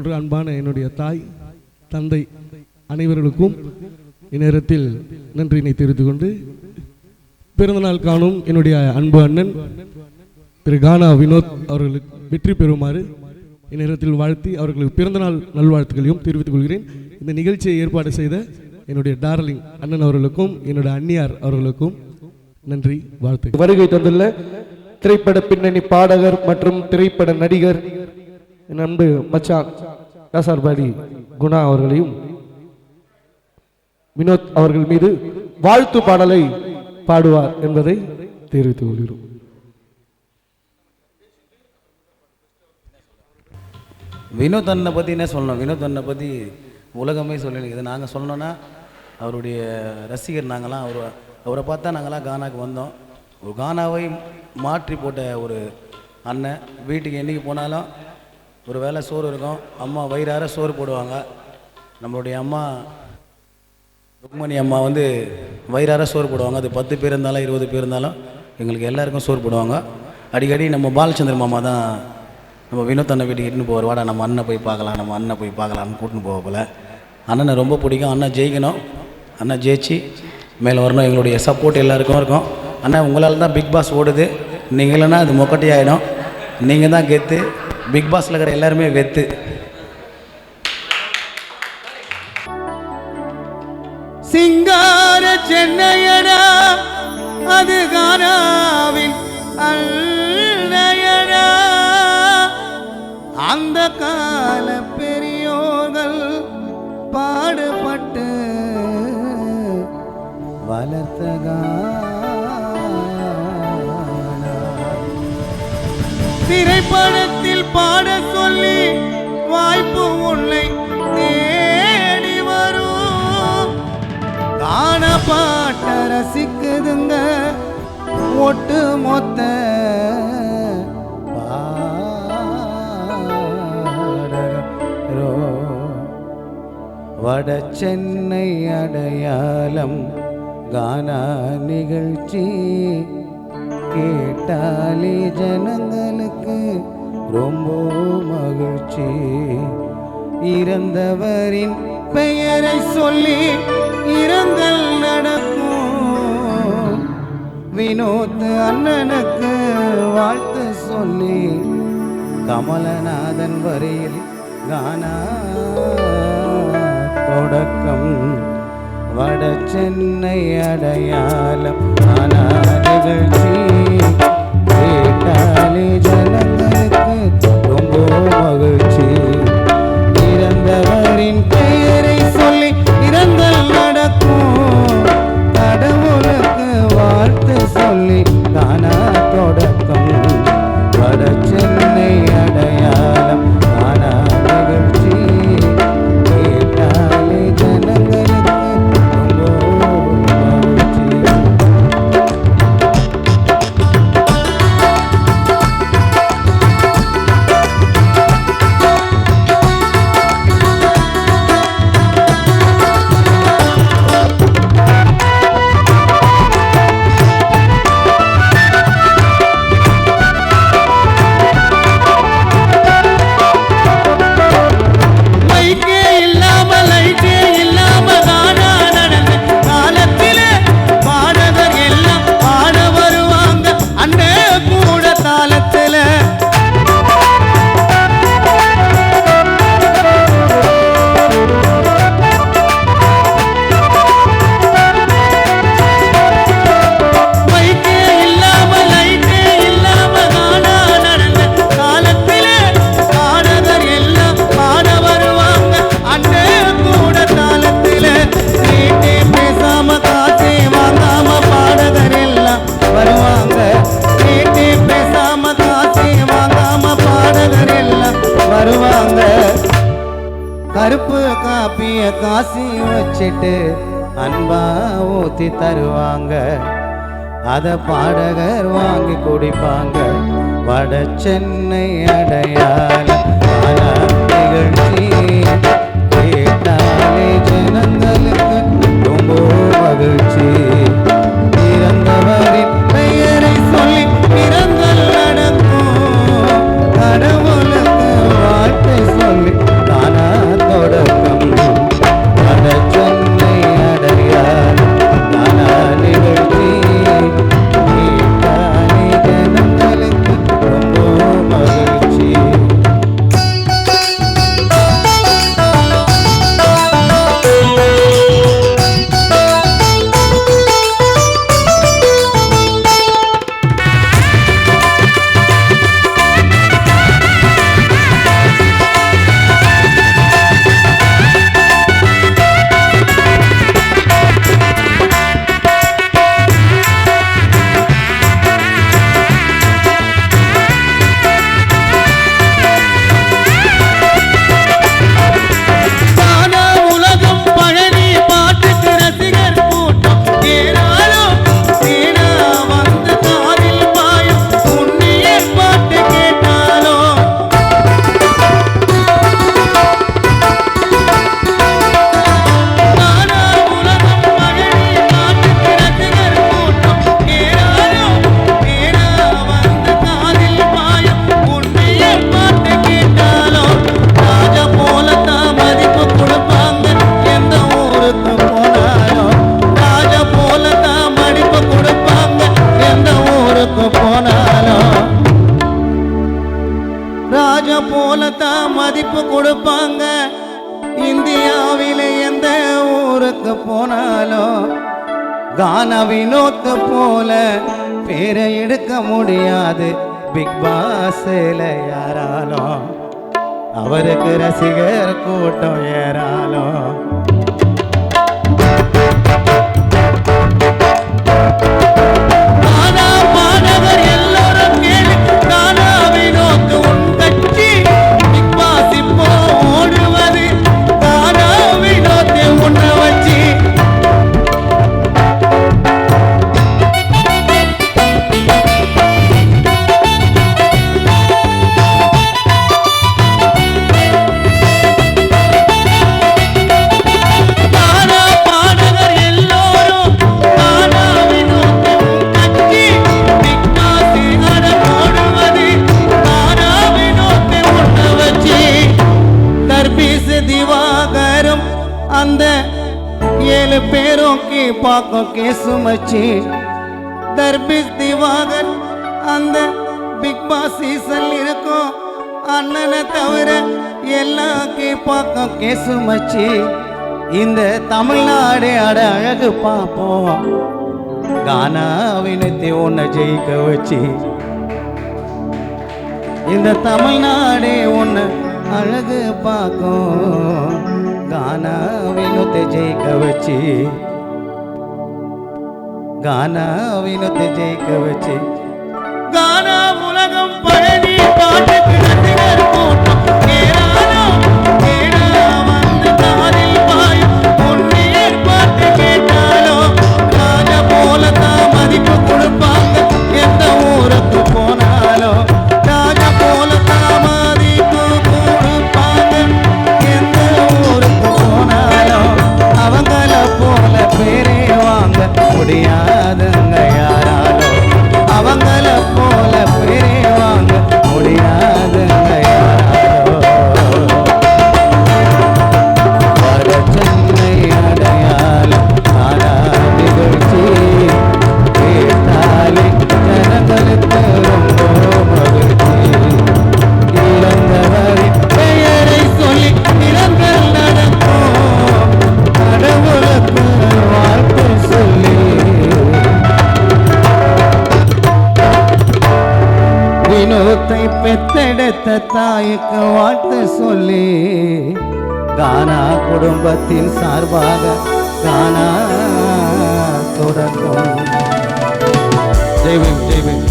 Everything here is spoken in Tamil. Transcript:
போன்ற அன்பான என்னுடைய தாய் தந்தை அனைவர்களுக்கும் இந்நேரத்தில் நன்றியினை தெரிவித்துக் கொண்டு, பிறந்தநாள் காணும் என்னுடைய அன்பு அண்ணன் திரு கானா வினோத் அவர்களுக்கு வெற்றி பெறுமாறு இந்நேரத்தில் வாழ்த்தி அவர்களுக்கு பிறந்தநாள் நல்வாழ்த்துக்களையும் தெரிவித்துக் கொள்கிறேன். இந்த நிகழ்ச்சியை ஏற்பாடு செய்த என்னுடைய டார்லிங் அண்ணன் அவர்களுக்கும் என்னுடைய அண்ணியார் அவர்களுக்கும் நன்றி வாழ்த்து. வருகை தந்துள்ள திரைப்பட பின்னணி பாடகர் மற்றும் திரைப்பட நடிகர் அன்பு மச்சான் காசார்பாடி குணா அவர்களையும் வினோத் அவர்கள் மீது வாழ்த்து பாடலை பாடுவார் என்பதை தெரிவித்துக் கொள்கிறோம். வினோத் அண்ணனை பற்றி என்ன சொல்லணும்? வினோத் அண்ணனை பற்றி உலகமே சொல்லலைங்க. இது நாங்கள் சொல்லணுன்னா அவருடைய ரசிகர் நாங்களாம். அவரை பார்த்தா நாங்களாம் கானாவுக்கு வந்தோம். ஒரு கானாவை மாற்றி போட்ட ஒரு அண்ணன். வீட்டுக்கு என்றைக்கு போனாலும் ஒரு வேளை சோறு இருக்கும். அம்மா வயிறார சோறு போடுவாங்க. நம்மளுடைய அம்மா ருக்மணி அம்மா வந்து வயிறார சோறு போடுவாங்க. அது 10 பேர் இருந்தாலும் 20 பேர் இருந்தாலும் எங்களுக்கு எல்லாருக்கும் சோறு போடுவாங்க. அடிக்கடி நம்ம பாலச்சந்திர மாமா தான் நம்ம வினோத் அண்ணன் வீட்டுக்கு இட்டுன்னு போவார். வாடா நம்ம அண்ணன் போய் பார்க்கலாம், நம்ம அண்ணன் போய் பார்க்கலாம்னு கூட்டின்னு போக போல். அண்ணனை ரொம்ப பிடிக்கும். அண்ணன் ஜெயிக்கணும், அண்ணன் ஜெயிச்சு மேலே வரணும். எங்களுடைய சப்போர்ட் எல்லாருக்கும் இருக்கும். அண்ணா உங்களால் தான் பிக் பாஸ் ஓடுது. நீங்கள் இல்லைன்னா அது மொக்கட்டியாகிடும். நீங்கள் தான் கெத்து. பிக் பாஸில் இருக்கிற எல்லாருமே வெத்து. சிங்கார சென்னையடா அது கானாவின் அன்னையடா. அந்த கால பெரியோர்கள் பாடுபட்டு வளர்த்த திரைப்படத்தில் பாட சொல்லி வாய்ப்பு உன்னை தேடி வரும். கான பாட்ட ரசிக்குதுங்க ஒட்டு மொத்த வட சென்னை அடையாளம் கானா நிகழ்ச்சி கேட்டாலே ஜனங்களுக்கு ரொம்ப மகிழ்ச்சி. இறந்தவரின் பெயரை சொல்லி இரங்கல் நடக்கும். வினோத் அண்ணனுக்கு வாழ்த்து சொல்லி கமலநாதன் வரையில் கானா தொடக்கம். வட சென்னை அடையாளம் கானா நிகழ்ச்சி கேட்டாலே ஜனங்களுக்கு ரொம்ப மகிழ்ச்சி. இறந்தவரின் பெயரை சொல்லி இரங்கல் நடக்கும். கடவுளுக்கு வாழ்த்து சொல்லி கானா தொடக்கம். வட சென்னை அடையாளம் கானா நிகழ்ச்சி கேட்டாலே ஜனங்களுக்கு ரொம்ப மகிழ்ச்சி. கருப்பு காப்பிய காசி வச்சிட்டு அன்பா ஊத்தி தருவாங்க. அத பாடகர் வாங்கி குடிப்பாங்க. வட சென்னை அடையாளம் கானா நிகழ்ச்சி கேட்டாலே ஜனங்களுக்கு ரொம்ப மகிழ்ச்சி. இறந்தவரின் பெயரை சொல்லி இரங்கல் நடக்கும். கடவுளுக்கு வாழ்த்து சொல்லி கொடுப்பாங்க. இந்தியாவிலே எந்த ஊருக்கு போனாலும் கானா வினோத் போல பேரை எடுக்க முடியாது பிக் பாஸ்ல யாராலும். அவருக்கு ரசிகர் கூட்டம் ஏறாலும். கானா பாடகர் எல்லாரும் கேளு, கானா வினோத் உன் கட்சி. பிக் பாஸ் இப்போ ஓடுவது கானா வினோத் உன்னை வச்சு. திவாகரும் அந்த 7 பேரும் की पाकों के सुमची. दरबिस दिवागर அந்த பிக் பாஸ் சீசன் இருக்கும் அண்ணனை தவிர எல்லாம் की पाकों के सुमची. இந்த தமிழ்நாடு அட அழகு பாப்போம் கானா வினோத் உன்னை ஜெயிக்க வச்சு. இந்த தமிழ்நாடு உன்னை அழகு பார்க்கும் கானா வினோத் ஜெயிக்க வச்சு. கானா வினோத் ஜெயிக்க வச்சு. கானா உலகம் பழனி பாட்டுக்கு ரசிகர் கூட்டம் ஏராளம். ஏடா வந்து காதில் பாயும் பொன்னீர் பாட்டு கேட்டாலும் ராஜ போல தான் மதிப்பு கொடுப்பாங்க எந்த ஊருக்கு போனாலும். ராஜ போல தான் மதிப்பு கொடுப்பாங்க எந்த ஊருக்கு போனாலும். அவங்கள போல பேரே வாங்க முடியாதுங்க யாராலும். அவங்கள போல பேரே வாங்க முடியாதுங்க யாராலும். வட சென்னை அடையாளம் கானா நிகழ்ச்சி கேட்டாலே ஜனங்களுக்கு ரொம்ப மகிழ்ச்சி. இளந்தவரின் பெயரை சொல்லி நிலங்கள் நடக்கும் கடவுளுக்கு வாழ்த்து சொல்லி. வினோத்தை பெத்தெடுத்த தாய்க்கு வாழ்த்து சொல்லி கானா குடும்பத்தின் சார்பாக கானா தொடங்கும். ஜெய்வீம் ஜெய்வீம்.